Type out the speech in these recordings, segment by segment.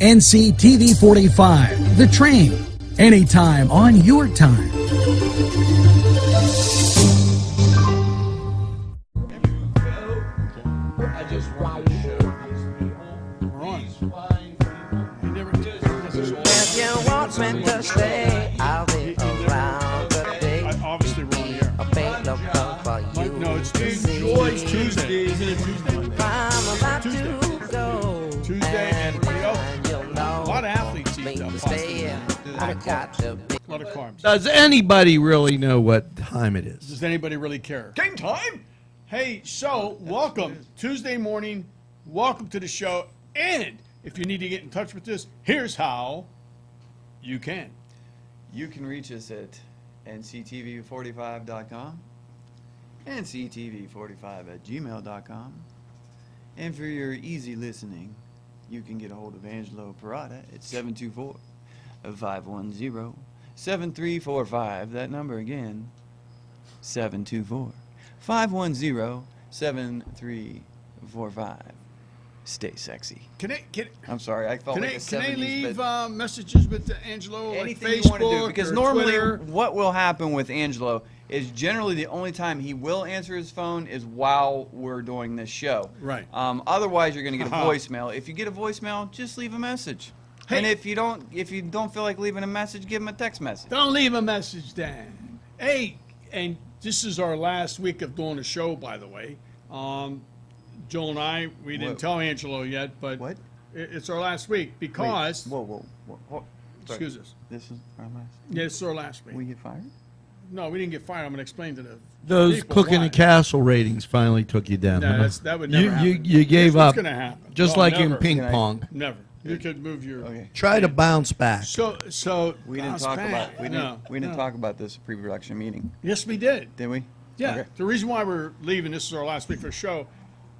NCTV45, The Train, anytime on your time. I just wanted to show these people these fine people. If you want me to stay, I'll be around today. Obviously, we're on the air. I paint the front for you. No, it's to see. Tuesday. Isn't it Tuesday? I'm about to go. Tuesday and you'll know. a lot of athletes eat Me that to pasta. stay. I got to be. A lot of carbs. Does anybody really know what time it is? Does anybody really care? Game time! Hey, so welcome Tuesday morning. Welcome to the show. And if you need to get in touch with us, here's how you can. You can reach us at nctv45.com, nctv45@gmail.com, and for your easy listening, you can get a hold of Angelo Parada at 724-510-7345. That number again, 724-510-7345. Stay sexy. I'm sorry, I felt like a 70s, Can I leave but messages with Angelo, anything like you want to do, Facebook because or normally Twitter? what will happen with Angelo is generally the only time he will answer his phone is while we're doing this show. Right. Otherwise, you're going to get a voicemail. If you get a voicemail, just leave a message. Hey. And if you don't feel like leaving a message, give him a text message. Don't leave a message, Dan. Hey, and this is our last week of doing the show, by the way. Joel and I, we didn't tell Angelo yet, but What? It's our last week because. Whoa. Sorry. Excuse us. This is our last. Yeah, it's our last week. We get fired? No, we didn't get fired. I'm going to explain to the Those people Cooking why. and Castle ratings finally took you down. No, huh? that would never happen. You gave That's up, what's going to happen. just No, like in never. ping Can I- pong. Never. You could move your. Okay. Try to bounce back. So We didn't bounce talk back. about we didn't No. talk about this pre-production meeting, Yes, we did. did we? Yeah. Okay. The reason why we're leaving, this is our last week for the show,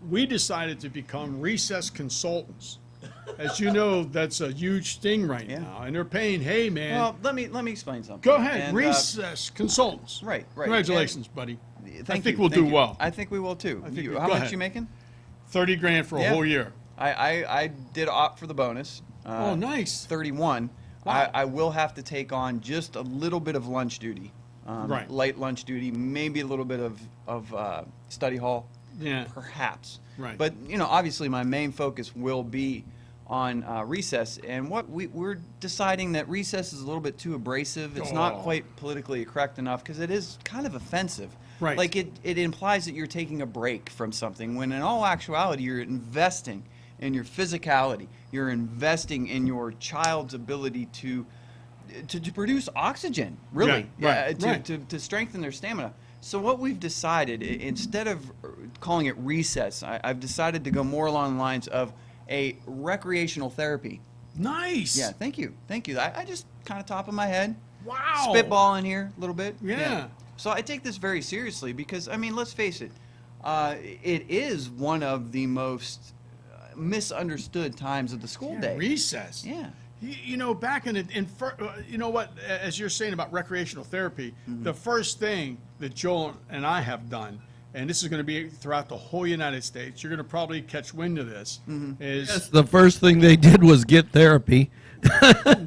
we decided to become recess consultants. As you know, that's a huge thing right Yeah. now, and they're paying. Hey, man. Well, let me explain something. Go ahead. And, recess consultants. right. Congratulations, buddy. Thank I think you, we'll thank do you. well. I think we will too. think How go much ahead. you making? 30 grand for a Yeah. whole year. I did opt for the bonus. Oh, nice. 31. Wow. I will have to take on just a little bit of lunch duty. Right. Light lunch duty, maybe a little bit of study hall. Yeah. Perhaps. Right. But, obviously my main focus will be on recess. And what we're deciding that recess is a little bit too abrasive. It's not Oh. quite politically correct enough because it is kind of offensive. Right. Like it implies that you're taking a break from something when in all actuality you're investing in your physicality. You're investing in your child's ability to produce oxygen, really, Yeah, right, right. To strengthen their stamina. So what we've decided, instead of calling it recess, I've decided to go more along the lines of a recreational therapy. Nice. Yeah, thank you. I just kind of top of my head, Wow. spitball in here a little bit. Yeah. So I take this very seriously because, let's face it, it is one of the most misunderstood times of the school day. Recess. Yeah. Back you know what, as you're saying about recreational therapy, Mm-hmm. the first thing that Joel and I have done, and this is going to be throughout the whole United States, you're going to probably catch wind of this, Mm-hmm. is Yes, the first thing they did was get therapy.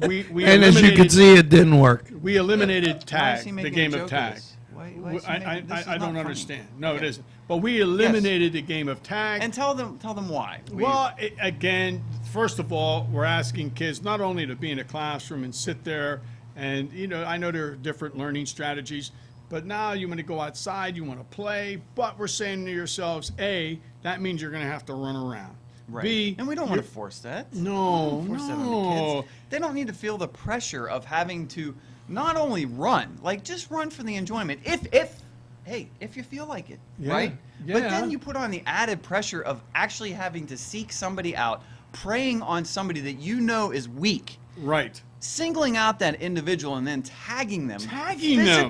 we And as you can eliminated- see, it didn't work. we eliminated Why is tag, he the making game a of joke tag. this? Why is he making, this is I not don't funny. understand. No, it Okay. isn't. But we eliminated the game of tag. And tell them why. Well, again, first of all, we're asking kids not only to be in a classroom and sit there, and I know there are different learning strategies, but now you want to go outside, you want to play, but we're saying to yourselves, A, that means you're going to have to run around. Right. B, And we don't want to force that. No, We don't force that on the no. kids. They don't need to feel the pressure of having to not only run, like just run for the enjoyment. If you feel like it, Yeah, right? But yeah. then you put on the added pressure of actually having to seek somebody out, preying on somebody that you know is weak, Right. singling out that individual and then tagging them. Tagging them.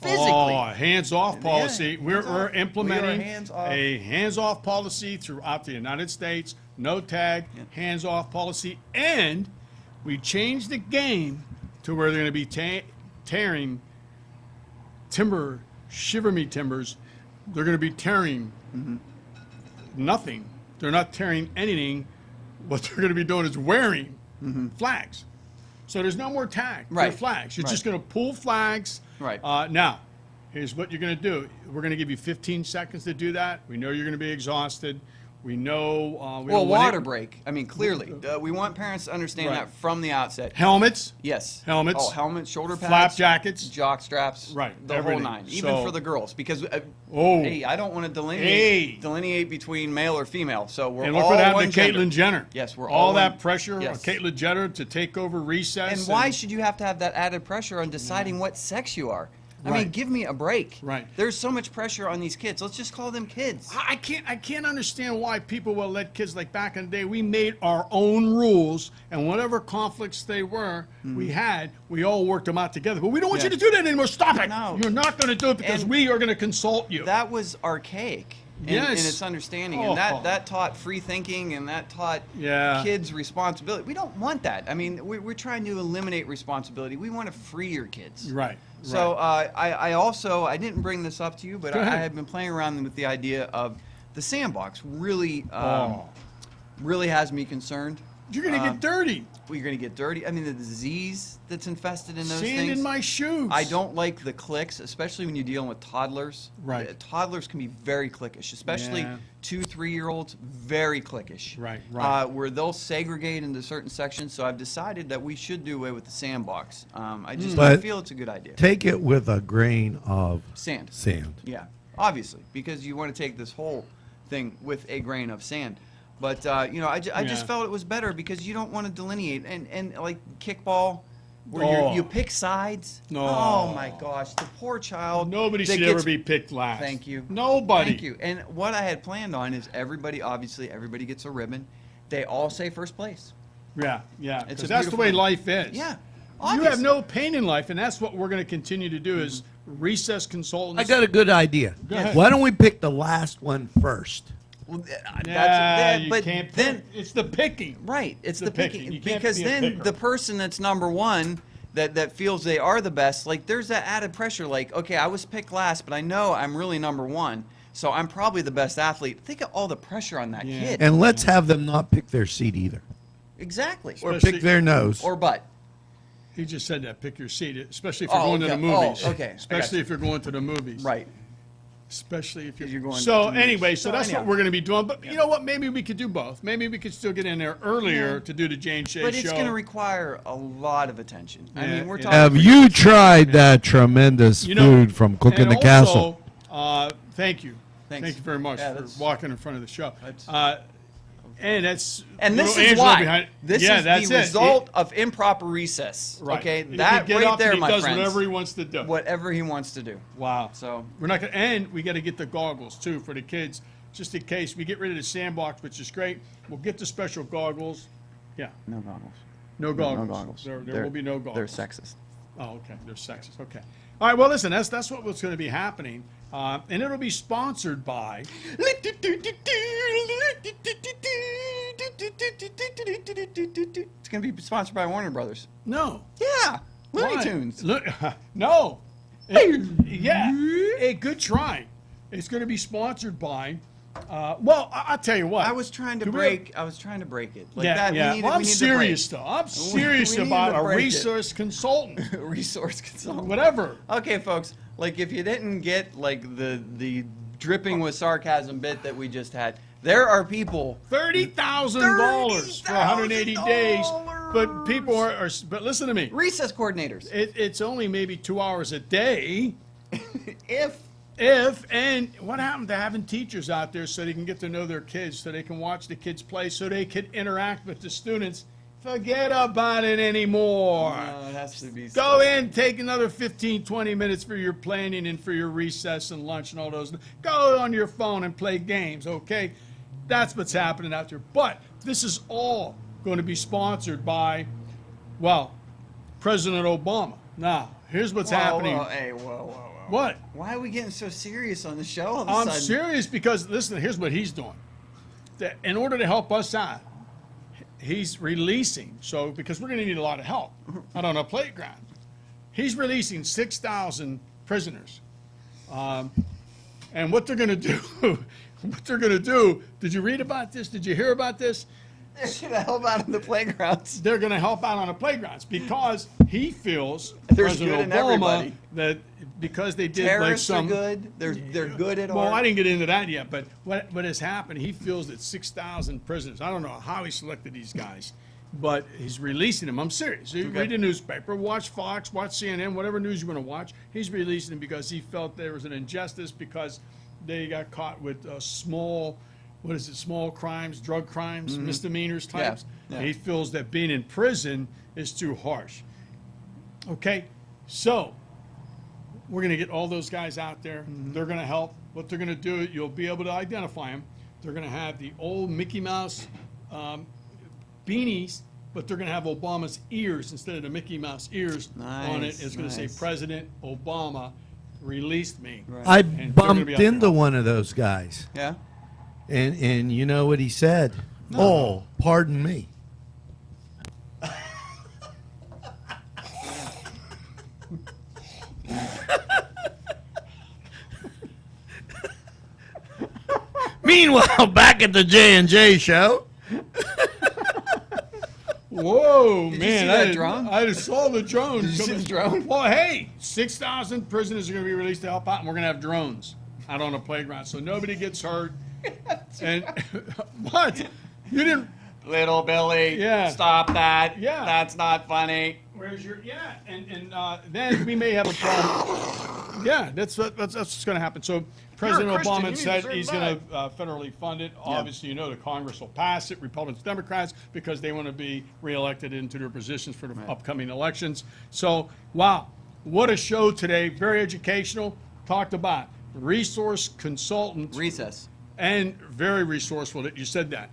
Physically. Oh, hands-off Yeah, policy. We're hands-off. implementing We are hands-off. a hands-off policy throughout the United States. No tag, hands-off policy, and we changed the game to where they're going to be tearing timber, shiver me timbers. They're going to be tearing nothing. They're not tearing anything. What they're going to be doing is wearing flags. So there's no more tag. They're Right. flags. You're Right. just going to pull flags. Right. Now, here's what you're going to do. We're going to give you 15 seconds to do that. We know you're going to be exhausted. We know. We Well, don't want water it- break. I mean, clearly, we want parents to understand Right. that from the outset. Helmets. Yes. Helmets. Oh, helmets, shoulder pads, Flap jackets. jock straps. Right, The everything. whole nine. Even So- for the girls, because Oh. hey, I don't want to Hey. delineate between male or female. So we're And look all what one happened to gender. Caitlyn Jenner. Yes, we're all all that one- pressure Yes. on Caitlyn Jenner to take over recess. And why should you have to have that added pressure on deciding what sex you are? I mean, Right. give me a break. Right. There's so much pressure on these kids. Let's just call them kids. I can't understand why people will let kids, like back in the day, we made our own rules, and whatever conflicts they were, we all worked them out together. But we don't want you to Yes. do that anymore. Stop it. No. You're not going to do it because And we are going to consult you. That was archaic in Yes. its understanding, Oh. and that taught free thinking, and that taught Yeah. kids responsibility. We don't want that. I mean, we're trying to eliminate responsibility. We want to free your kids. Right. So I didn't bring this up to you, but Go I ahead. have been playing around with the idea of the sandbox. Really, Oh. really has me concerned. You're going to get dirty. You're going to get dirty. I mean, the disease that's infested in those Sand things. in my shoes. I don't like the clicks, especially when you're dealing with toddlers. Right. Toddlers can be very cliquish, especially Yeah. 2-3-year-olds, very cliquish. Right, right. Where they'll segregate into certain sections. So I've decided that we should do away with the sandbox. I just But- feel it's a good idea. Take it with a grain of Sand. sand. Yeah, obviously, because you want to take this whole thing with a grain of sand. But I just Yeah. felt it was better because you don't want to delineate and like kickball, where Oh. you pick sides. No. Oh my gosh, the poor child. Nobody that should ever gets- be picked last. Thank you. Nobody. Thank you. And what I had planned on is everybody gets a ribbon. They all say first place. Yeah, yeah. It's Because a that's the beautiful way thing. life is. Yeah. You have obviously. no pain in life, and that's what we're going to continue to do is recess consultants. I got a good idea. ahead. Why don't we pick the last one first? Well, Yeah, you but can't then pick. It's the picking. right, it's the the picking. picking You can't because be a then picker. the person that's number one that feels they are the best, like there's that added pressure. Like, okay, I was picked last, but I know I'm really number one, so I'm probably the best athlete. Think of all the pressure on that Yeah. kid. And let's have them not pick their seat either. Exactly. Or Especially- pick their nose. Or butt. He just said that. Pick your seat, especially if you're Oh, going to the okay. movies. Oh, okay. I got Especially you. if you're going to the movies. Right. Especially if you're going So to the movies. anyway, so So that's anyhow. what we're going to be doing. But you know what? Maybe we could do both. Maybe we could still get in there earlier to do the Jane Shea But show. it's going to require a lot of attention. I Yeah, mean, we're yeah. talking. Have you tried that tremendous You know, food from Cooking and the Castle? also, thank you. Thanks. Thank you very much Yeah, for that's- walking in front of the show. That's- And that's And this little is Angela why. behind- This yeah, is that's the it. result of improper recess. Right. Okay, He that get right up there, and he my does friends. whatever he wants to do. Whatever he wants to do. Wow. So We're not gonna, and we got to get the goggles too for the kids, just in case we get rid of the sandbox, which is great. We'll get the special goggles. Yeah, no goggles. no goggles. No goggles. There will be no goggles. They're sexist. Oh, okay. They're sexist. Okay. All right. Well, listen. That's what's going to be happening, and it'll be sponsored by. It's going to be sponsored by Warner Brothers. No. Yeah, Looney Why? Tunes. Look, no. Yeah. Hey, good try. It's going to be sponsored by. Well, I'll tell you what. I was trying to Do we break. I was trying to break it. Like Yeah, that. yeah. We need, Well, we I'm need serious though. I'm serious we need about to a break it. resource consultant. To break. Resource consultant. Whatever. Okay, folks. Like if you didn't get like the dripping with sarcasm bit that we just had, there are people. $30,000 for 180 days. But people are. But listen to me. Recess coordinators. It's only maybe 2 hours a day. If And what happened to having teachers out there so they can get to know their kids, so they can watch the kids play, so they can interact with the students? Forget about it anymore. it has to be. Go in, take another 15, 20 minutes for your planning and for your recess and lunch and all those. Go on your phone and play games, okay? That's what's happening out there. But this is all going to be sponsored by, well, President Obama. Now, here's what's happening. Whoa. What? Why are we getting so serious on the show all of a I'm sudden? serious because, listen, here's what he's doing. In order to help us out, he's releasing, so because we're going to need a lot of help out on a playground, he's releasing 6,000 prisoners. And what they're going to do, did you read about this? Did you hear about this? They're gonna help out in the playgrounds. They're going to help out on the playgrounds because he feels There's President good in Obama everybody. that because they did Terrorists like some are good. They're good at Well, art. I didn't get into that yet, but what has happened? He feels that 6,000 prisoners. I don't know how he selected these guys, but he's releasing them. I'm serious. You read the newspaper, watch Fox, watch CNN, whatever news you want to watch. He's releasing them because he felt there was an injustice because they got caught with small. What is it? Small crimes, drug crimes, misdemeanors types. Yeah. And he feels that being in prison is too harsh. Okay, so we're going to get all those guys out there. They're going to help. What they're going to do, you'll be able to identify them. They're going to have the old Mickey Mouse beanies, but they're going to have Obama's ears instead of the Mickey Mouse ears on it. Nice, It's going to say nice. President Obama released me. I And they're gonna be bumped out into there. one of those guys, Yeah. and you know what he said? Oh, pardon me. Meanwhile, back at the J&J show, Whoa, Did you man! see that I drone? I just saw the drone. Did you see the drone? Well, hey, 6,000 prisoners are going to be released to help out, and we're going to have drones out on the playground, so nobody gets hurt. And what? You didn't? Little Billy. Yeah. Stop that. Yeah. That's not funny. Where's your? Yeah, and then we may have a problem. Yeah, that's what's going to happen. So President Christian, Obama you need to said serve he's going to federally fund it. Obviously, you know the Congress will pass it, Republicans, Democrats, because they want to be reelected into their positions for the upcoming elections. So, wow, what a show today. Very educational. Talked about resource consultants Recess. and very resourceful. That you said that.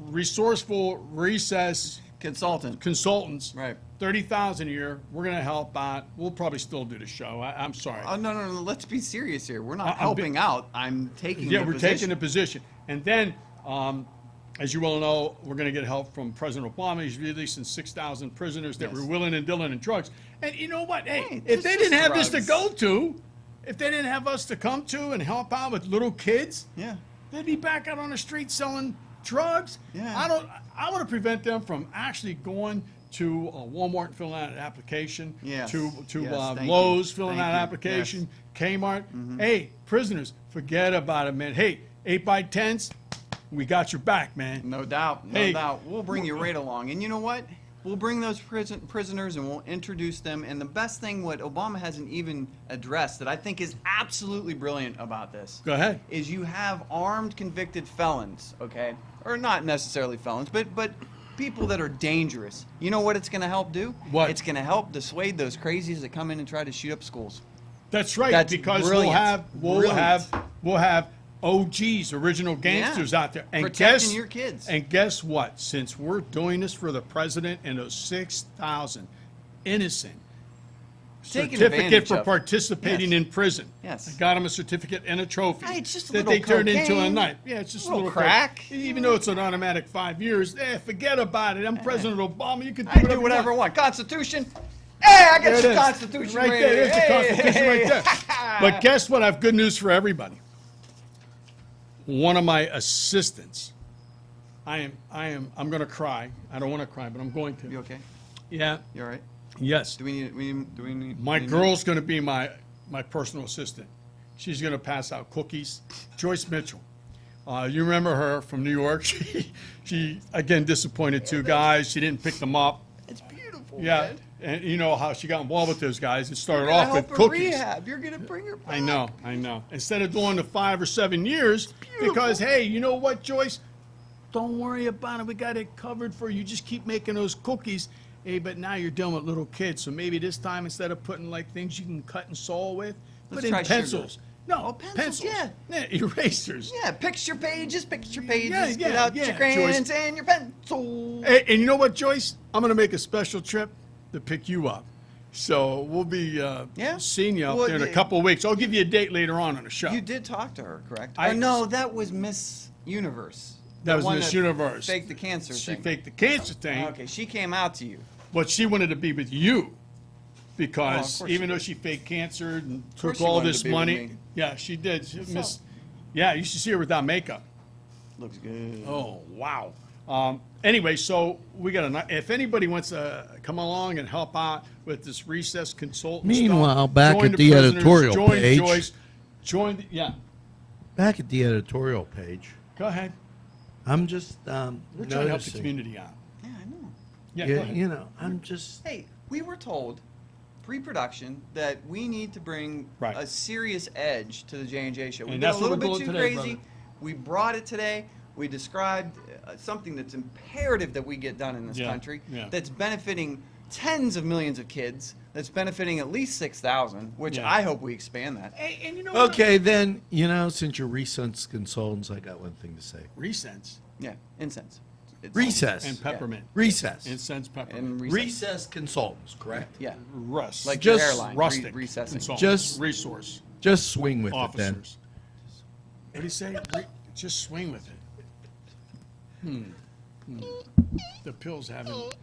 Resourceful recess Consultant. consultants. Right. 30,000 a year. We're going to help out. We'll probably still do the show. I'm sorry. Oh, no. Let's be serious here. We're not I'm helping out. I'm taking Yeah, the we're position. taking the position. And then, as you well know, we're going to get help from President Obama. He's releasing 6,000 prisoners that Yes. were willing and dealing in drugs. And you know what? Hey, Hey, if it's they just didn't have this to drugs. go to, if they didn't have us to come to and help out with little kids, Yeah. they'd be back out on the street selling drugs. Yeah. I want to prevent them from actually going to Walmart and filling out an application. Yes. To Yes, thank you. Lowe's filling Thank out an you. application. Kmart. Hey, prisoners, forget about it, man. Hey, 8x10s, we got your back, man. No doubt. No Hey. doubt. We'll bring you right along. And you know what? We'll bring those prisoners and we'll introduce them. And the best thing, what Obama hasn't even addressed that I think is absolutely brilliant about this, Go ahead. is you have armed convicted felons, okay? Or not necessarily felons, but people that are dangerous. You know what it's going to help do? What? It's going to help dissuade those crazies that come in and try to shoot up schools. That's right, That's because brilliant. we'll have OGs, original gangsters out there. And Protecting your kids. And guess what? Since we're doing this for the president and those 6,000 innocent Taking certificate advantage for of. participating Yes. in prison. Yes. I got him a certificate and a trophy. Hey, it's just a that little they turned into a cocaine, knife. Yeah, it's just a little little crack. Even though it's an automatic 5 years, forget about it. I'm President Obama. You can do I whatever do whatever I you want. want. Constitution. Hey, I There got it your is. Constitution Right right there. There's the Hey, Constitution hey, right there. But guess what? I have good news for everybody. One of my assistants, I'm going to cry. I don't want to cry, but I'm going to. You okay? Yeah. You all right? Yes. Do we need? My girl's going to be my personal assistant. She's going to pass out cookies. Joyce Mitchell. You remember her from New York. She again disappointed two guys. She didn't pick them up. It's beautiful. Yeah. man. And you know how she got involved with those guys. It started You're gonna off with help her cookies. rehab. You're gonna bring her back. I know. Instead of doing the 5 or 7 years, because hey, you know what, Joyce? Don't worry about it. We got it covered for you. Just keep making those cookies. Hey, but now you're dealing with little kids, so maybe this time instead of putting like things you can cut and saw with, Let's put in try sugar. pencils. No, Oh, pencils, yeah. erasers. Yeah, picture pages. Yeah, Get out yeah, your crayons Joyce. and your pencils. Hey, and you know what, Joyce? I'm gonna make a special trip to pick you up. So we'll be seeing you up Well, there in a yeah. couple of weeks. I'll give you a date later on the show. You did talk to her, correct? I- Or no, that was Miss Universe. That The was one Miss that Universe. Faked the cancer She thing. faked the cancer thing, Okay, she came out to you. but she wanted to be with you Oh, because of course even she though did. she faked cancer and course took she all wanted this to be with money, me. yeah, she did. So? Yeah, you should see her without makeup. Looks good. Oh wow! Anyway, so we got if anybody wants to come along and help out with this recess consultant Meanwhile, stuff, back join at the prisoners, editorial join page. Joyce, yeah, Back at the editorial page, go ahead. I'm just We're trying to help the noticing. community out. Yeah, I know. Yeah, go Yeah, ahead. you know, I'm just. Hey, we were told pre-production that we need to bring Right. a serious edge to the J&J show. We And got that's a what little we're bit doing too today, crazy. brother. We brought it today. We described something that's imperative that we get done in this Yeah, country. yeah. That's benefiting tens of millions of kids. That's benefiting at least 6,000, which Yeah. I hope we expand that. Hey, and you know what? Okay, then, since you're recess consultants, I got one thing to say. Recess Yeah, incense. It's- Recess. and peppermint. Recess. Incense, peppermint. And recess. Recess consultants, correct? Yeah. Rust. Like Just your hairline. rustic. Recessing. consultants, Just- resource Just swing with it officers. What do you say? Just swing with it. The pills haven't.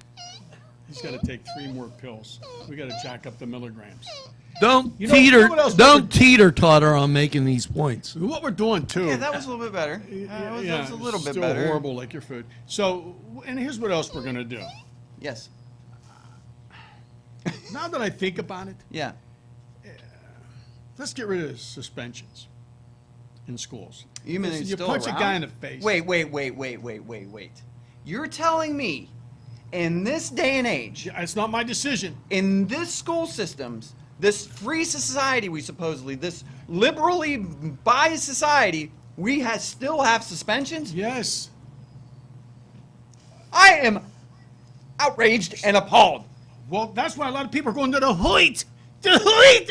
He's got to take 3 more pills. We got to jack up the milligrams. then. Don't You know- you know teeter. what else Don't teeter totter on making these points. What we're doing too. Yeah, that was a little bit better. That was a little bit still better. horrible like your food. So, and here's what else we're gonna do. Yes. Now that I think about it, Yeah. let's get rid of suspensions in schools. You mean Listen, it's you still punch around? a guy in the face. Wait. You're telling me in this day and age, It's not my decision. in this school systems, this free society we supposedly, this liberally biased society, we still have suspensions? Yes. I am outraged and appalled. Well, that's why a lot of people are going to the Hoyt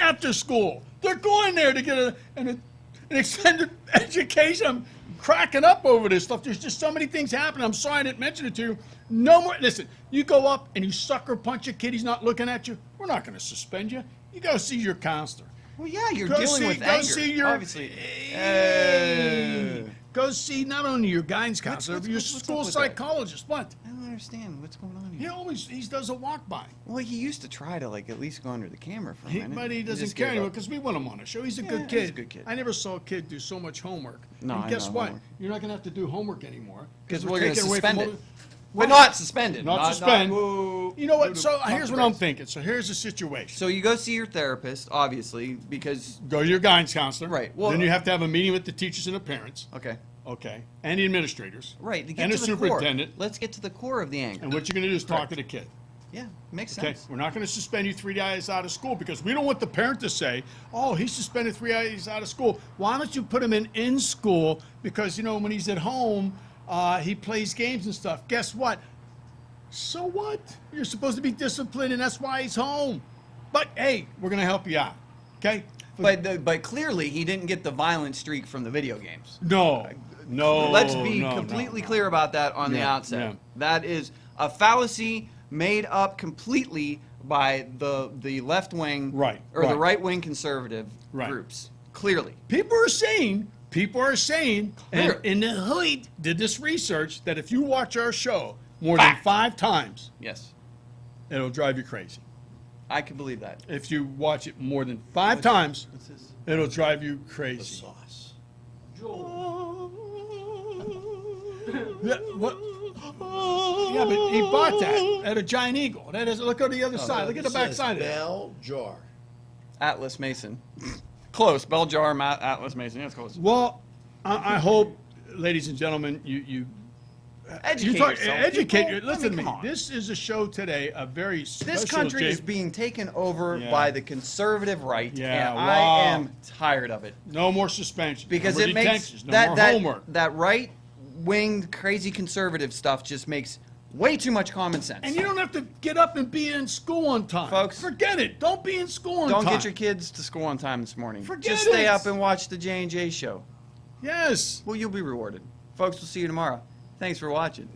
after school. They're going there to get an extended education. I'm cracking up over this stuff. There's just so many things happening. I'm sorry I didn't mention it to you. No more. Listen, you go up and you sucker punch a kid. He's not looking at you. We're not going to suspend you. You go see your counselor. Well, yeah, you're Go dealing see- with go anger, see your- obviously. Go see not only your guidance counselor, but your what's up school with that? psychologist. What? I don't understand what's going on here. He does a walk by. Well, he used to try to at least go under the camera for a minute. But he doesn't just care gave anymore up. because we want him on a show. He's a Yeah, good kid. he's a good kid. I never saw a kid do so much homework. No, and I guess know, what? homework. You're not going to have to do homework anymore Because we're going to taking away from suspend it. all- But not suspended. Not suspend. Woo. You know what? So Pump here's the what I'm brakes. thinking. So here's the situation. So you go see your therapist, obviously, because Go to your guidance counselor. Right, well- then you have to have a meeting with the teachers and the parents. okay, Okay. And the administrators. right, to get And to the the core. superintendent. Let's get to the core of the anger. And what you're going to do is talk to the kid. Yeah, makes Okay, sense. we're not going to suspend you 3 days out of school because we don't want the parent to say, "Oh, he's suspended 3 days out of school." Why don't you put him in school? Because when he's at home, he plays games and stuff. Guess what? So what? You're supposed to be disciplined, and that's why he's home. But hey, we're going to help you out. Okay? But clearly he didn't get the violent streak from the video games. No. Let's be no, completely no. clear about that on the Yeah, outset. yeah. That is a fallacy made up completely by the left wing Right, or the right. right wing conservative Right. groups. Clearly. People are saying, and Clear. in the Hood did this research that if you watch our show more Fact. than 5 times, Yes. it'll drive you crazy. I can believe that. If you watch it more than 5 times, it'll drive you crazy. Sauce. Yeah, what? Yeah, but he bought that at a Giant Eagle. That is, look on the other side. Look at the back side of it. Bell jar. Atlas Mason. Close. Bell jar, Atlas Mason. Yeah, it's close. Well, I hope, ladies and gentlemen, you Educate talk, yourself, educate. people. Listen to come me. on. This is a show today, a very special. This country Jay- is being taken over Yeah. by the conservative right, Yeah, and wow. I am tired of it No more suspension. because no more it makes detentions, no more homework. that right wing crazy conservative stuff just makes way too much common sense. And you don't have to get up and be in school on time. Folks, forget it. Don't be in school on Don't time. get your kids to school on time this morning. Forget Just stay it. up and watch the J&J show. Yes. Well, you'll be rewarded. Folks, we'll see you tomorrow. Thanks for watching.